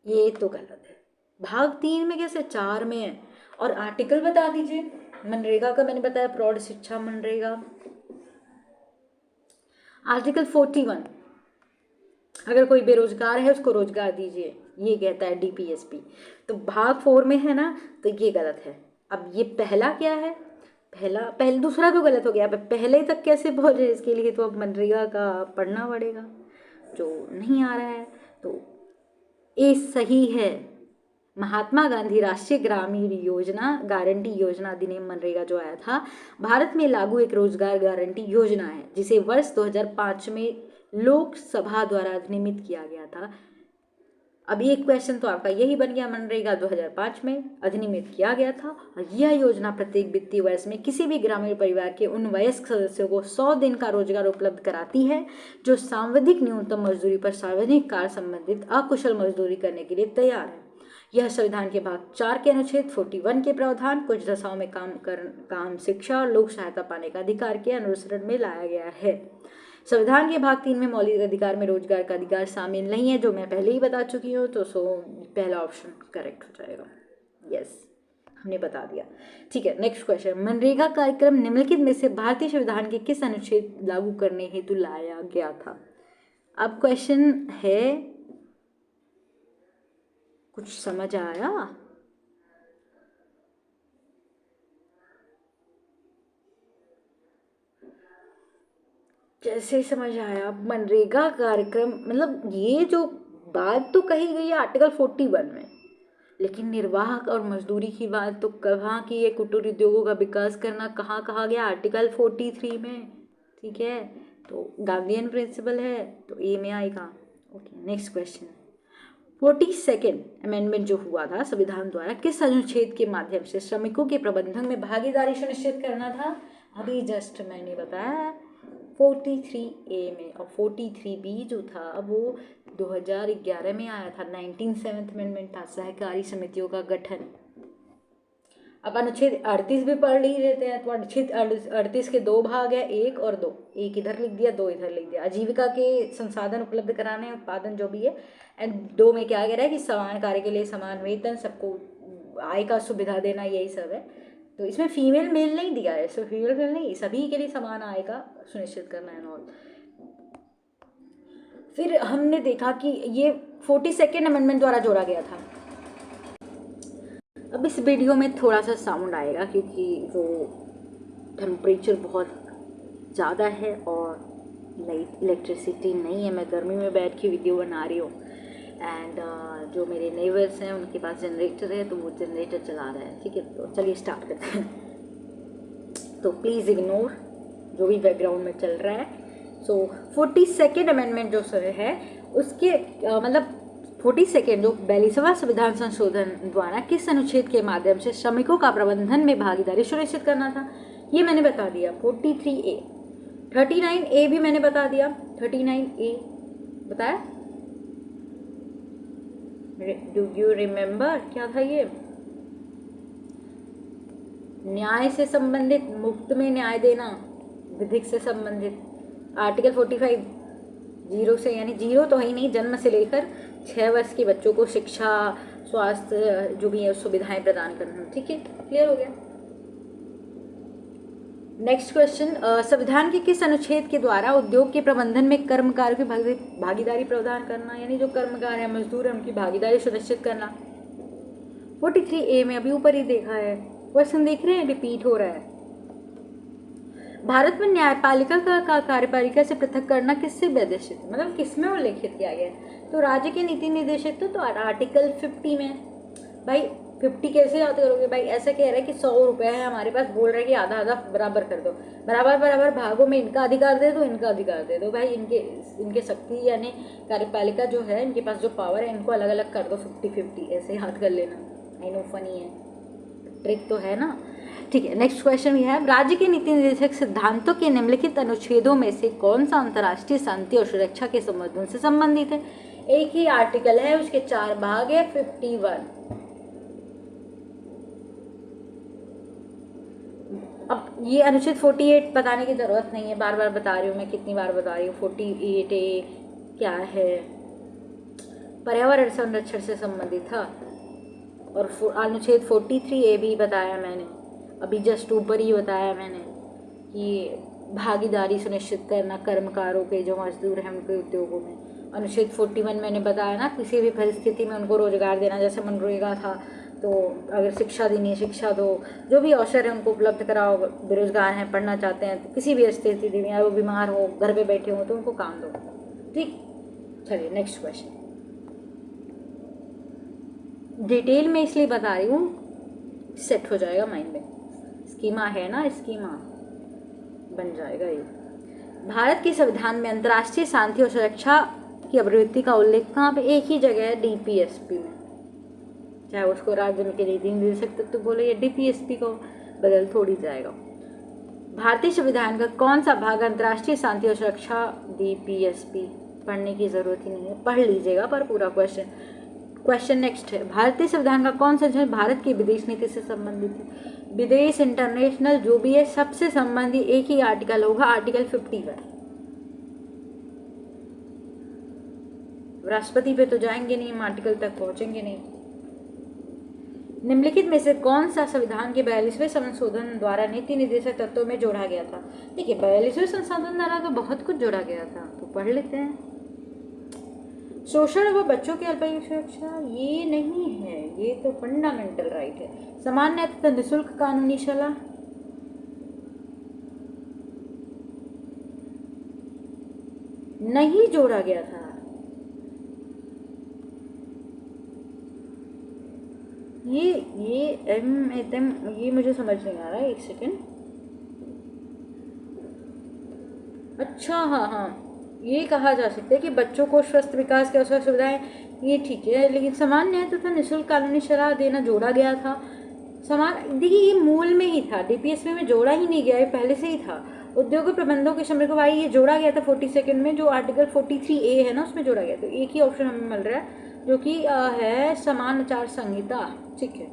A: ये तो गलत है, भाग 3 में कैसे, 4 में है। और आर्टिकल बता दीजिए, मनरेगा का मैंने बताया प्रौढ़ शिक्षा मनरेगा, आर्टिकल 41, अगर कोई बेरोजगार है उसको रोजगार दीजिए, ये कहता है DPSP। तो भाग 4 में है ना, तो ये गलत है। अब ये पहला क्या है, पहले दूसरा तो गलत हो गया, अब पहले तक कैसे पहुंचे, इसके लिए तो अब मनरेगा का पढ़ना पड़ेगा जो नहीं आ रहा है। तो ये सही है, महात्मा गांधी राष्ट्रीय ग्रामीण योजना गारंटी योजना अधिनियम मनरेगा जो आया था, भारत में लागू एक रोजगार गारंटी योजना है, जिसे वर्ष 2005 में लोकसभा द्वारा अधिनियमित किया गया था। अब एक क्वेश्चन तो आपका यही बन गया, मनरेगा 2005 में अधिनियमित किया गया था, और यह योजना प्रत्येक वित्तीय वर्ष में किसी भी ग्रामीण परिवार के उन वयस्क सदस्यों को 100 दिन का रोजगार उपलब्ध कराती है जो सांविधिक न्यूनतम मजदूरी पर सार्वजनिक कार्य संबंधित अकुशल मजदूरी करने के लिए तैयार है। यह संविधान के भाग 4 के अनुच्छेद 41 के प्रावधान कुछ दशाओं में काम शिक्षा और लोक सहायता पाने का अधिकार के अनुसरण में लाया गया है। संविधान के भाग 3 में मौलिक अधिकार में रोजगार का अधिकार शामिल नहीं है, जो मैं पहले ही बता चुकी हूँ, तो पहला ऑप्शन करेक्ट हो जाएगा। यस, हमने बता दिया। ठीक है, नेक्स्ट क्वेश्चन, मनरेगा कार्यक्रम निम्नलिखित में से भारतीय संविधान के किस अनुच्छेद लागू करने हेतु लाया गया था? अब क्वेश्चन है, कुछ समझ आया? जैसे समझ आया, मनरेगा कार्यक्रम मतलब ये जो बात तो कही गई है आर्टिकल 41 में, लेकिन निर्वाह और मजदूरी की बात तो कहाँ की है? कुटीर उद्योगों का विकास करना कहाँ कहा गया? आर्टिकल 43 में। ठीक है, तो गांधीयन प्रिंसिपल है, तो ए में आएगा। Okay, next question. 42nd amendment जो हुआ था संविधान द्वारा, किस अनुच्छेद के माध्यम से श्रमिकों के प्रबंधन में भागीदारी सुनिश्चित करना था? अभी जस्ट मैंने बताया 43A में, और 43B जो था वो 2011 में आया था, 19th अमेंडमेंट था, सहकारी समितियों का गठन। अब अनुच्छेद 38 भी पढ़ ही लेते हैं, तो अनुच्छेद 38 के दो भाग है, 1 और 2। एक इधर लिख दिया, 2 इधर लिख दिया। आजीविका के संसाधन उपलब्ध कराने, उत्पादन जो भी है। एंड 2 में क्या कह रहा है कि समान कार्य के लिए समान वेतन, सबको आय का सुविधा देना, यही सब है। तो इसमें फीमेल मेल नहीं दिया है, सो फीमेल मेल नहीं, सभी के लिए समान आय का सुनिश्चित करना है। और फिर हमने देखा कि ये 42nd अमेंडमेंट द्वारा जोड़ा गया था। अब इस वीडियो में थोड़ा सा साउंड आएगा क्योंकि वो टेम्परेचर बहुत ज़्यादा है और इलेक्ट्रिसिटी नहीं है। मैं गर्मी में बैठ के वीडियो बना रही हूँ, एंड जो मेरे नेबर्स हैं उनके पास जनरेटर है, तो वो जनरेटर चला रहा है। ठीक है, तो चलिए स्टार्ट करते हैं। तो प्लीज़ इग्नोर जो भी बैकग्राउंड में चल रहा है। सो 42nd अमेंडमेंट जो सर है उसके मतलब 42nd जो 42वां संविधान संशोधन द्वारा किस अनुच्छेद के माध्यम से श्रमिकों का प्रबंधन में भागीदारी सुनिश्चित करना था, ये मैंने बता दिया। 43A। 39A भी मैंने बता दिया। 39A बताया, डू यू रिमेम्बर क्या था ये? न्याय से संबंधित, मुफ्त में न्याय देना, विधिक से संबंधित। आर्टिकल 45 जीरो से, यानी जीरो तो ही नहीं, जन्म से लेकर 6 वर्ष के बच्चों को शिक्षा, स्वास्थ्य जो भी है सुविधाएं प्रदान करना। ठीक है, क्लियर हो गया। नेक्स्ट क्वेश्चन, संविधान के किस अनुच्छेद के द्वारा उद्योग के प्रबंधन में कर्मकारों की भागीदारी प्रदान करना, यानी जो कर्मकार है, मजदूर है, उनकी भागीदारी सुनिश्चित करना? 43A में अभी ऊपर ही देखा है, क्वेश्चन देख रहे हैं, रिपीट हो रहा है। भारत में न्यायपालिका का कार्यपालिका से पृथक करना किससे निर्देशित, मतलब किसमें उल्लेखित किया गया है? तो राज्य के नीति निर्देशित तो आर्टिकल 50 में। भाई 50 कैसे याद करोगे? भाई ऐसा कह रहा है कि 100 रुपये है हमारे पास, बोल रहा है कि आधा आधा बराबर कर दो, बराबर बराबर भागों में इनका अधिकार दे दो, इनका अधिकार दे दो। भाई इनके शक्ति यानी कार्यपालिका जो है, इनके पास जो पावर है, इनको अलग अलग कर दो 50-50, ऐसे याद कर लेना। आई नो फनी है, ट्रिक तो है ना। ठीक है, नेक्स्ट क्वेश्चन भी है, राज्य के नीति निर्देशक सिद्धांतों के निम्नलिखित अनुच्छेदों में से कौन सा अंतर्राष्ट्रीय शांति और सुरक्षा के संवर्धन से संबंधित है? एक ही आर्टिकल है, उसके 4 भाग है। 51। अब ये अनुच्छेद 48 बताने की जरूरत नहीं है, बार बार बता रही हूँ मैं, कितनी बार बता रही हूँ। 48A क्या है? पर्यावरण संरक्षण से संबंधित था। और अनुच्छेद 43A भी बताया मैंने, अभी जस्ट ऊपर ही बताया मैंने कि भागीदारी सुनिश्चित करना कर्मकारों के, जो मजदूर हैं उनके उद्योगों में। अनुच्छेद 41 मैंने बताया ना, किसी भी परिस्थिति में उनको रोजगार देना, जैसे मनरेगा था, तो अगर शिक्षा देनी है शिक्षा दो, जो भी अवसर है उनको उपलब्ध कराओ। बेरोजगार हैं, पढ़ना चाहते हैं, तो किसी भी स्थिति में, वो बीमार हो, घर पे बैठे हो, तो उनको काम दो। ठीक, चलिए नेक्स्ट क्वेश्चन। डिटेल में इसलिए बता रही हूँ, सेट हो जाएगा माइंड में। स्कीमा है ना, स्कीमा बन जाएगा ये। भारत के संविधान में अंतर्राष्ट्रीय शांति और सुरक्षा की अभिवृद्धि का उल्लेख कहाँ पे? एक ही जगह है, DPSP में। चाहे उसको राज्य के नीति निर्देशक तक तो बोले, या DPSP को बदल थोड़ी जाएगा। भारतीय संविधान का कौन सा भाग अंतर्राष्ट्रीय शांति और सुरक्षा? DPSP। पढ़ने की जरूरत ही नहीं है, पढ़ लीजिएगा पर पूरा क्वेश्चन नेक्स्ट है, भारतीय संविधान का कौन सा जो भारत की विदेश नीति से संबंधित है? विदेश, इंटरनेशनल जो भी है, सबसे संबंधित एक ही आर्टिकल होगा, आर्टिकल 51। राष्ट्रपति पे तो जाएंगे नहीं, हम आर्टिकल तक पहुंचेंगे नहीं। निम्नलिखित में से कौन सा संविधान के 42वें संशोधन द्वारा नीति निर्देशक तत्वों में जोड़ा गया था? देखिए 42वें संशोधन द्वारा तो बहुत कुछ जोड़ा गया था, तो पढ़ लेते हैं। शोषण व बच्चों की अल्पायु सुरक्षा, ये नहीं है, ये तो फंडामेंटल राइट है। सामान्य तथा निःशुल्क कानूनी सलाह, नहीं जोड़ा गया था। ये एम ये मुझे समझ नहीं आ रहा है, एक सेकेंड। अच्छा हाँ हाँ, ये कहा जा सकता है कि बच्चों को स्वस्थ विकास के अवसर सुविधाएं, ये ठीक है, लेकिन समान न्याय तथा निःशुल्क कानूनी सलाह देना जोड़ा गया था। समान, देखिए ये मूल में ही था, डीपीएसपी में जोड़ा ही नहीं गया, ये पहले से ही था। उद्योग प्रबंधों के समय को भाई ये जोड़ा गया था 42 में, जो आर्टिकल 43A है ना उसमें जोड़ा गया। तो एक ही ऑप्शन हमें मिल रहा है जो कि है समान आचार संहिता। ठीक है,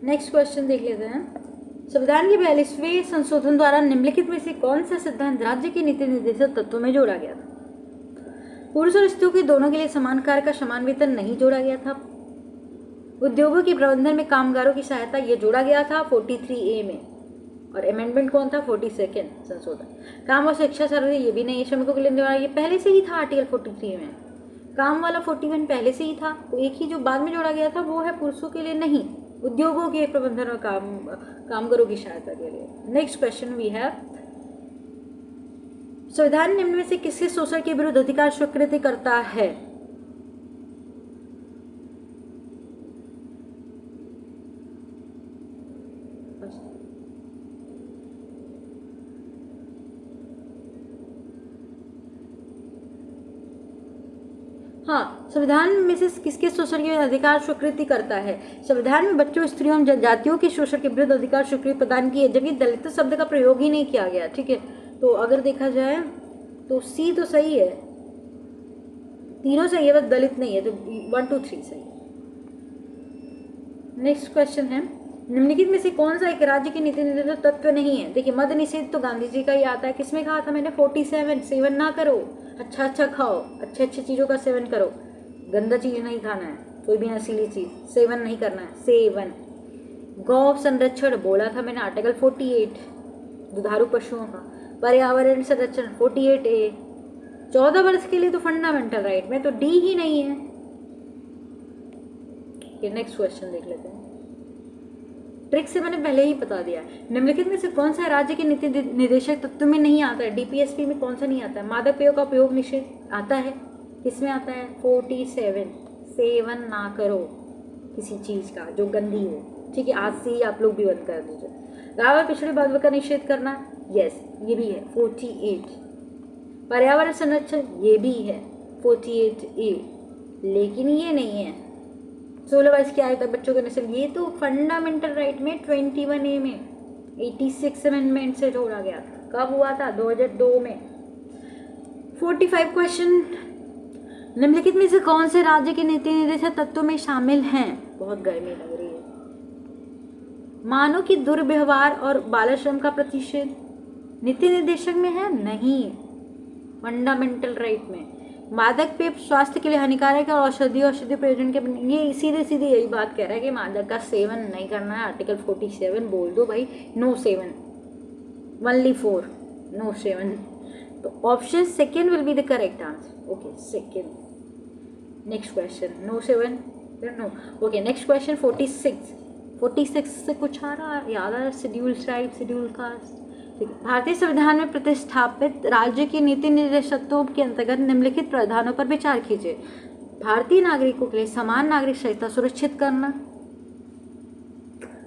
A: नेक्स्ट क्वेश्चन देख लेते हैं। संविधान के 42वें संशोधन द्वारा निम्नलिखित में से कौन सा सिद्धांत राज्य के नीति निर्देशक तत्वों में जोड़ा गया था? पुरुष और स्त्रियों के दोनों के लिए समान कार्य का समान वेतन नहीं जोड़ा गया था। उद्योगों के प्रबंधन में कामगारों की सहायता, ये जोड़ा गया था 43A में। और अमेंडमेंट कौन था? 42 संशोधन। काम और शिक्षा सर्वे, ये भी नहीं, श्रमिकों के लिए ये पहले से ही था आर्टिकल 43 में। काम वाला 41 पहले से ही था। तो एक ही जो बाद में जोड़ा गया था वो है पुरुषों के लिए नहीं, उद्योगों के प्रबंधन और कामगारों की सहायता के लिए। नेक्स्ट क्वेश्चन वी हैव, संविधान निम्न में से किसके शोषण के विरुद्ध अधिकार स्वीकृति करता है? हाँ, संविधान में से किसके शोषण के विरुद्ध अधिकार स्वीकृति करता है? संविधान में बच्चों, स्त्रियों एवं जनजातियों के शोषण के विरुद्ध अधिकार स्वीकृति प्रदान की है, जबकि दलित शब्द का प्रयोग ही नहीं किया गया। ठीक है, तो अगर देखा जाए तो सी तो सही है, तीनों सही है, बस दलित नहीं है, तो 1 2 3 सही। नेक्स्ट क्वेश्चन है, निम्नलिखित में से कौन सा एक राज्य की नीति निर्देशक तत्व नहीं है? देखिए, मद्य निषेध तो गांधी जी का ही आता है। किसमें कहा था मैंने? 47, सेवन ना करो, अच्छा खाओ, अच्छे चीज़ों का सेवन करो, गंदा चीज़ नहीं खाना है, कोई भी नशीली चीज़ सेवन नहीं करना है, सेवन। गौ संरक्षण बोला था मैंने, आर्टिकल 48, दुधारू पशुओं का। पर्यावरण संरक्षण 48A। 14 वर्ष के लिए तो फंडामेंटल राइट में तो डी ही नहीं है। नेक्स्ट क्वेश्चन देख लेते हैं। ट्रिक से मैंने पहले ही बता दिया। निम्नलिखित में से कौन सा राज्य के नीति निर्देशक तत्व में नहीं आता है? डीपीएसपी में कौन सा नहीं आता है? मादक पेयों का उपयोग निषेध आता है। किसमें आता है? 47, सेवन ना करो किसी चीज का जो गंदी हो। ठीक है, आज से ही आप लोग भी बंद कर दीजिए। गाँव और पिछड़े वर्ग का निषेध करना, यस ये भी है 48। पर्यावरण संरक्षण ये भी है 48A, लेकिन ये नहीं है 16 वर्ष की आयु तक बच्चों के नस्ल, ये तो फंडामेंटल राइट में 21A में 86 अमेंडमेंट से जोड़ा गया था। कब हुआ था? 2002 में। 45 क्वेश्चन, निम्नलिखित में से कौन से राज्य के नीति निर्देशक तत्वों में शामिल हैं? बहुत गर्मी लग रही है। मानव की दुर्व्यवहार और बाल श्रम का प्रतिषेध नीति निर्देशक में है? नहीं, फंडामेंटल राइट में। मादक पेय स्वास्थ्य के लिए हानिकारक और औषधि प्रयोजन के, ये सीधे सीधे यही बात कह रहा है कि मादक का सेवन नहीं करना है। आर्टिकल 47 बोल दो भाई, no seven, only 4, no seven. तो option second will be the correct answer. Okay, second. Next question, no seven, no. Okay, next question 46 से कुछ आ रहा याद आ रहा? Schedule tribe, schedule caste. भारतीय संविधान में प्रतिस्थापित राज्य की नीति निर्देशकों के अंतर्गत निम्नलिखित प्रावधानों पर विचार कीजिए। भारतीय नागरिकों के लिए समान नागरिक संहिता सुरक्षित करना,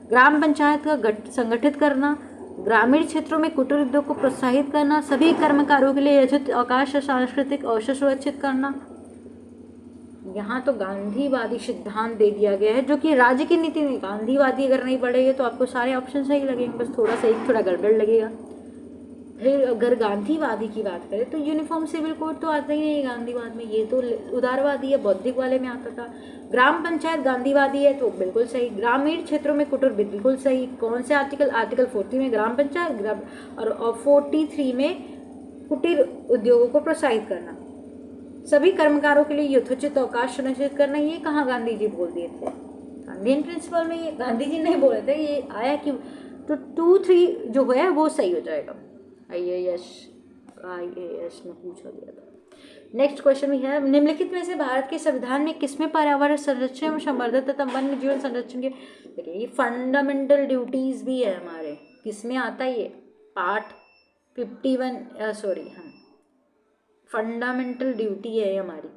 A: ग्राम पंचायत का संगठित करना, ग्रामीण क्षेत्रों में कुटीर उद्योग को प्रोत्साहित करना, सभी कर्मकारों के लिए यथोचित अवकाश और सांस्कृतिक अवसर सुरक्षित करना। यहाँ तो गांधीवादी सिद्धांत दे दिया गया है, जो कि राज्य की नीति में गांधीवादी अगर नहीं पढ़ेंगे तो आपको सारे ऑप्शन सही लगेंगे, बस थोड़ा सा एक थोड़ा गड़बड़ लगेगा। फिर अगर गांधीवादी की बात करें तो यूनिफॉर्म सिविल कोड तो आता ही नहीं है गांधीवाद में, ये तो उदारवादी है, बौद्धिक वाले में आता था। ग्राम पंचायत गांधीवादी है तो बिल्कुल सही। ग्रामीण क्षेत्रों में कुटीर बिल्कुल सही। कौन से आर्टिकल? आर्टिकल 40 में ग्राम पंचायत और 43 में कुटीर उद्योगों को प्रोत्साहित करना, सभी कर्मकारों के लिए यथोचित अवकाश सुनिश्चित करना। ये कहाँ गांधी जी बोल दिए थे? गांधीयन प्रिंसिपल में ये गांधी जी नहीं बोले थे, ये आया कि तो 2 3 जो है वो सही हो जाएगा। IAS में पूछा गया था। नेक्स्ट क्वेश्चन भी है, निम्नलिखित में से भारत के संविधान में किसमें पर्यावरण संरक्षण एवं संवर्धन तथा वन्य जीवन संरक्षण के, देखिए ये फंडामेंटल ड्यूटीज भी है हमारे, किसमें आता है ये पार्ट? 51 सॉरी हाँ, फंडामेंटल ड्यूटी है हमारी,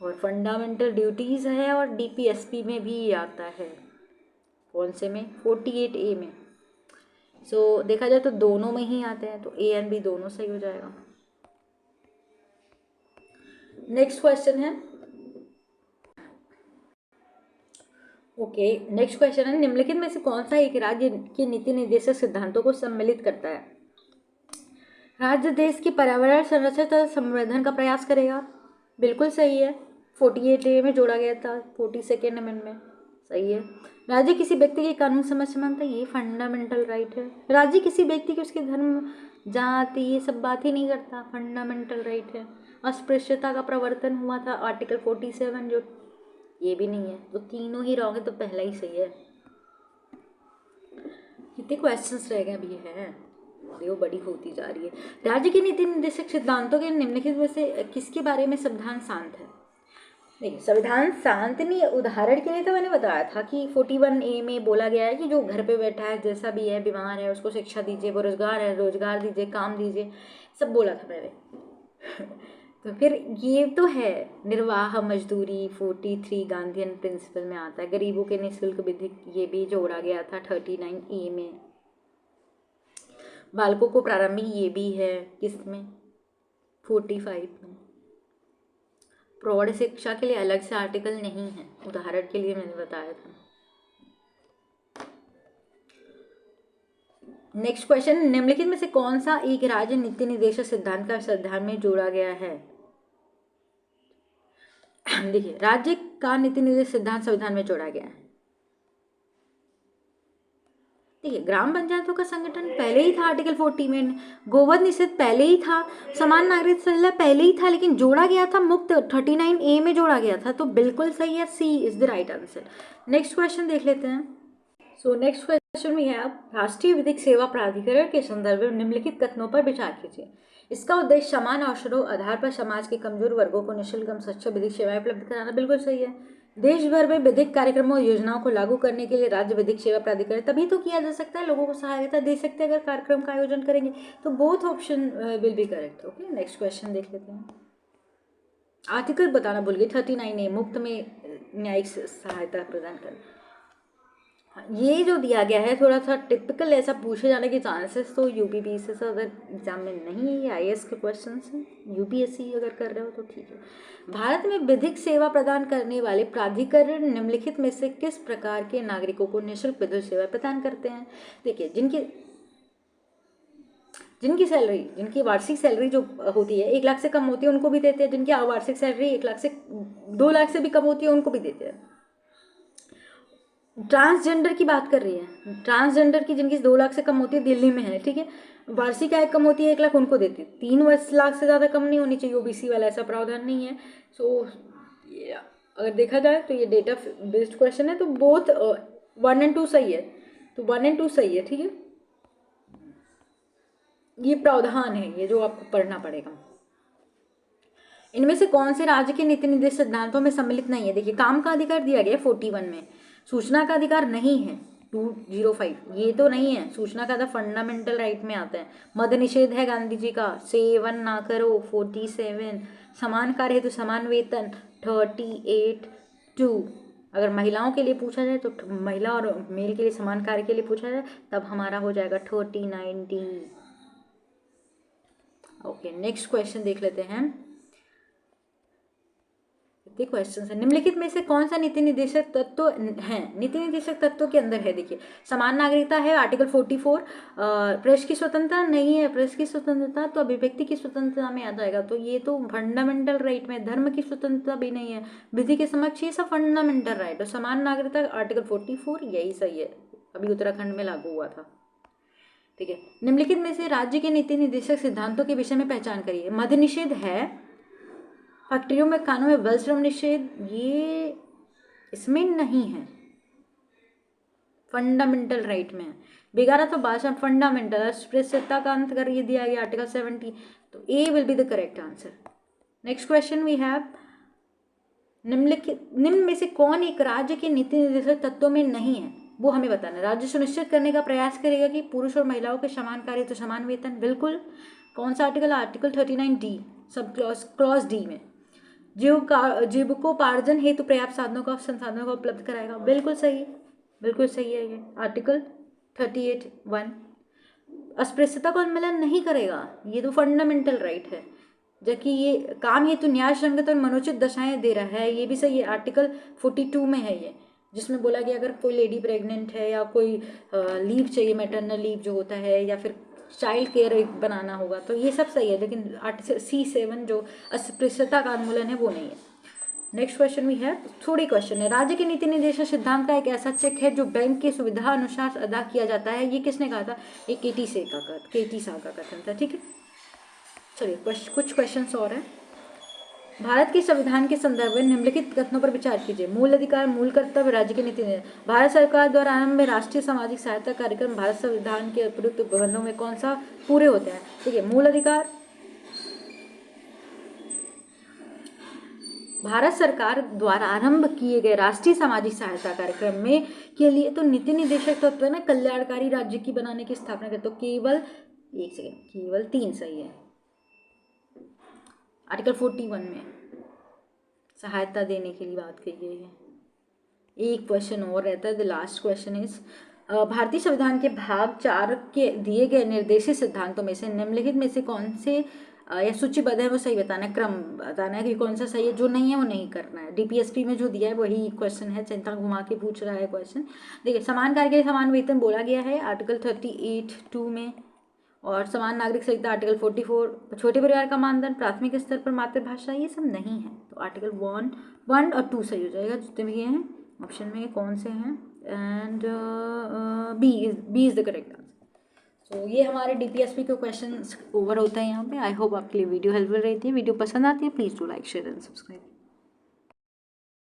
A: और फंडामेंटल ड्यूटीज़ है, और डीपीएसपी में भी ये आता है। कौन से में? 48A में। सो देखा जाए तो दोनों में ही आते हैं, तो ए एंड बी दोनों सही हो जाएगा। नेक्स्ट क्वेश्चन है, ओके नेक्स्ट क्वेश्चन है, निम्नलिखित में से कौन सा एक राज्य के नीति निर्देशक सिद्धांतों को सम्मिलित करता है? राज्य देश की पर्यावरण संरक्षण तथा संवर्धन का प्रयास करेगा, बिल्कुल सही है। 48A में जोड़ा गया था, 42nd अमेंडमेंट में, सही है। राज्य किसी व्यक्ति के कानून समझ से मानता है, ये फंडामेंटल राइट है। राज्य किसी व्यक्ति के उसके धर्म जाति ये सब बात ही नहीं करता, फंडामेंटल राइट है। अस्पृश्यता का प्रवर्तन हुआ था आर्टिकल 47, जो ये भी नहीं है। तो तीनों ही रॉन्ग है, तो पहला ही सही है। कितने क्वेश्चंस रह गए अभी है, वो बड़ी होती जा रही है। राज्य के नीति निर्देशक सिद्धांतों के निम्नलिखित में से किसके बारे में संविधान शांत है? देखिए संविधान शांत नहीं है। उदाहरण के लिए तो मैंने बताया था कि 41A में बोला गया है कि जो घर पे बैठा है, जैसा भी है, बीमार है, उसको शिक्षा दीजिए, बेरोजगार है रोजगार दीजिए, काम दीजिए, सब बोला था मैंने। तो फिर ये तो है निर्वाह मजदूरी, 43 गांधीयन प्रिंसिपल में आता है। गरीबों के निःशुल्क विधिक, ये भी जोड़ा गया था 39A में। बालकों को प्रारंभिक, ये भी है किसमें? 45 में। प्रौढ़ शिक्षा के लिए अलग से आर्टिकल नहीं है, उदाहरण के लिए मैंने बताया था। नेक्स्ट क्वेश्चन, निम्नलिखित में से कौन सा एक राज्य नीति निर्देशक सिद्धांत का संविधान में जोड़ा गया है? देखिए राज्य का नीति निर्देशक सिद्धांत संविधान में जोड़ा गया है। देखिए ग्राम पंचायतों का संगठन पहले ही था आर्टिकल 40 में, गोवध निषेध पहले ही था, समान नागरिक संहिता पहले ही था, लेकिन जोड़ा गया था मुक्त 39A में जोड़ा गया था। तो बिल्कुल सही है, C is the right answer. Next question देख लेते हैं। सो नेक्स्ट क्वेश्चन में है, आप राष्ट्रीय विधिक सेवा प्राधिकरण के संदर्भ में निम्नलिखित कथनों पर विचार कीजिए। इसका उद्देश्य समान अवसरों आधार पर समाज के कमजोर वर्गों को निःशुल्क एवं स्वच्छ विधिक सेवाएं उपलब्ध कराना, बिल्कुल सही है। देश भर में विधिक कार्यक्रमों और योजनाओं को लागू करने के लिए राज्य विधिक सेवा प्राधिकरण तभी तो किया जा सकता है, लोगों को सहायता दे सकते हैं अगर कार्यक्रम का आयोजन करेंगे। तो both option will be correct. Okay next question देख लेते हैं। आर्टिकल बताना भूल गई, 39A मुफ्त में न्यायिक सहायता प्रदान करना। ये जो दिया गया है थोड़ा सा टिपिकल ऐसा पूछे जाने के चांसेस तो यूपीपीएससी से अगर एग्जाम में नहीं है, ये आईएएस के क्वेश्चन हैं, यूपीएससी अगर कर रहे हो तो ठीक है। भारत में विधिक सेवा प्रदान करने वाले प्राधिकरण निम्नलिखित में से किस प्रकार के नागरिकों को निःशुल्क विधिक सेवा प्रदान करते हैं? देखिए जिनकी वार्षिक सैलरी जो होती है 1 लाख से कम होती है उनको भी देते हैं, जिनकी वार्षिक सैलरी 1 लाख से 2 लाख से भी कम होती है उनको भी देते हैं। ट्रांसजेंडर की बात कर रही है, ट्रांसजेंडर की जिनकी 2 लाख से कम होती है, दिल्ली में है, ठीक है, वार्षिक आय कम होती है 1 लाख, उनको देती है। 3 लाख से ज़्यादा कम नहीं होनी चाहिए, ओबीसी वाला ऐसा प्रावधान नहीं है। सो अगर देखा जाए तो ये डेटा बेस्ड क्वेश्चन है, तो बोथ 1 और 2 सही है, तो 1 और 2 सही है, ठीक है। ये प्रावधान है, ये जो आपको पढ़ना पड़ेगा। इनमें से कौन से राज्य के नीति निर्देश सिद्धांतों में सम्मिलित नहीं है? देखिए काम का अधिकार दिया गया 41 में, सूचना का अधिकार नहीं है 205, ये तो नहीं है। सूचना का अधिकार फंडामेंटल राइट में आता है। मद निषेध है गांधी जी का, सेवन ना करो 47, समान कार्य हेतु समान वेतन 38(2). अगर महिलाओं के लिए पूछा जाए तो महिला और मेल के लिए समान कार्य के लिए पूछा जाए तब हमारा हो जाएगा 39D। ओके नेक्स्ट क्वेश्चन देख लेते हैं। क्वेश्चन है, निम्नलिखित में से कौन सा नीति निर्देशक तत्व है? नीति निर्देशक तत्व के अंदर है, देखिए समान नागरिकता है आर्टिकल 44, प्रेस की स्वतंत्रता नहीं है, प्रेस की स्वतंत्रता तो अभिव्यक्ति की स्वतंत्रता में आ जाएगा, तो ये तो फंडामेंटल राइट में। धर्म की स्वतंत्रता भी नहीं है, विधि के समक्ष, ये सब फंडामेंटल राइट। और समान नागरिकता आर्टिकल 44 यही सही है, अभी उत्तराखंड में लागू हुआ था, ठीक है। निम्नलिखित में से राज्य के नीति निर्देशक सिद्धांतों के विषय में पहचान करिए। मद्य निषेध है, फैक्ट्रियों में कानून में बाल श्रम निषेध, ये इसमें नहीं है, फंडामेंटल राइट में है। बिगाड़ा तो बाल श्रम फंडामेंटल, अस्पृश्यता का अंत कर ये दिया गया आर्टिकल 70, तो A will be the correct answer. Next question we have, निम्न में से कौन एक राज्य के नीति निर्देशक तत्वों में नहीं है? वो हमें बताना है। राज्य सुनिश्चित करने का प्रयास करेगा कि पुरुष और महिलाओं के समान कार्य तो समान वेतन, बिल्कुल। कौन सा article? Article 39D sub clause D में। जीविकोपार्जन हेतु पर्याप्त संसाधनों का उपलब्ध कराएगा, बिल्कुल सही, बिल्कुल सही है ये आर्टिकल 38(1). अस्पृश्यता का उन्मूलन नहीं करेगा, ये तो फंडामेंटल राइट है। जबकि ये काम हेतु न्याय संगत और मनोचित दशाएं दे रहा है, ये भी सही है। आर्टिकल 42 में है ये, जिसमें बोला गया अगर कोई लेडी प्रेग्नेंट है या कोई लीव चाहिए, मैटरनल लीव जो होता है, या फिर चाइल्ड केयर एक बनाना होगा, तो ये सब सही है। लेकिन आर्टिकल C7 जो अस्पृश्यता का उन्मूलन है वो नहीं है। नेक्स्ट क्वेश्चन भी है, थोड़ी क्वेश्चन है। राज्य के नीति निर्देशक सिद्धांत का एक ऐसा चेक है जो बैंक की सुविधा अनुसार अदा किया जाता है, ये किसने कहा था? ये केटी शाह का कथन था, ठीक है। चलिए कुछ क्वेश्चंस और हैं। भारत के संविधान के संदर्भ में निम्नलिखित कथनों पर विचार कीजिए। मूल अधिकार, मूल कर्तव्य, राज्य की नीति निर्देश। भारत सरकार द्वारा आरंभ में राष्ट्रीय सामाजिक सहायता कार्यक्रम भारत संविधान के उपयुक्त प्रबंधों में कौन सा पूरे होते हैं? ठीक है, मूल अधिकार। भारत सरकार द्वारा आरंभ किए गए राष्ट्रीय सामाजिक सहायता कार्यक्रम में के लिए तो नीति निर्देशक तत्व है ना, कल्याणकारी राज्य की बनाने की स्थापना करते, तो केवल 3 सही है। आर्टिकल 41 में सहायता देने के लिए बात की गई है। एक क्वेश्चन और रहता है, द लास्ट क्वेश्चन इज, भारतीय संविधान के भाग 4 के दिए गए निर्देशित सिद्धांतों में से निम्नलिखित में से कौन से या सूचीबद्ध है वो सही बताना है, क्रम बताना है कि कौन सा सही है, जो नहीं है वो नहीं करना है। DPSP में जो दिया है वही क्वेश्चन है, चिंता घुमा के पूछ रहा है क्वेश्चन। देखिए, समान कार्य के लिए समान वेतन बोला गया है आर्टिकल 38(2) में, और समान नागरिक संहिता आर्टिकल 44। छोटे परिवार का मानदंड, प्राथमिक स्तर पर मातृभाषा, ये सब नहीं है, तो आर्टिकल 1 और 2 सही हो जाएगा। जितने भी हैं ऑप्शन में कौन से हैं, and B is the correct answer. तो ये हमारे DPSP के क्वेश्चन ओवर होता है यहाँ पे। आई होप आपके लिए वीडियो हेल्पफुल रहती है। वीडियो पसंद आती है, please do like, share and subscribe.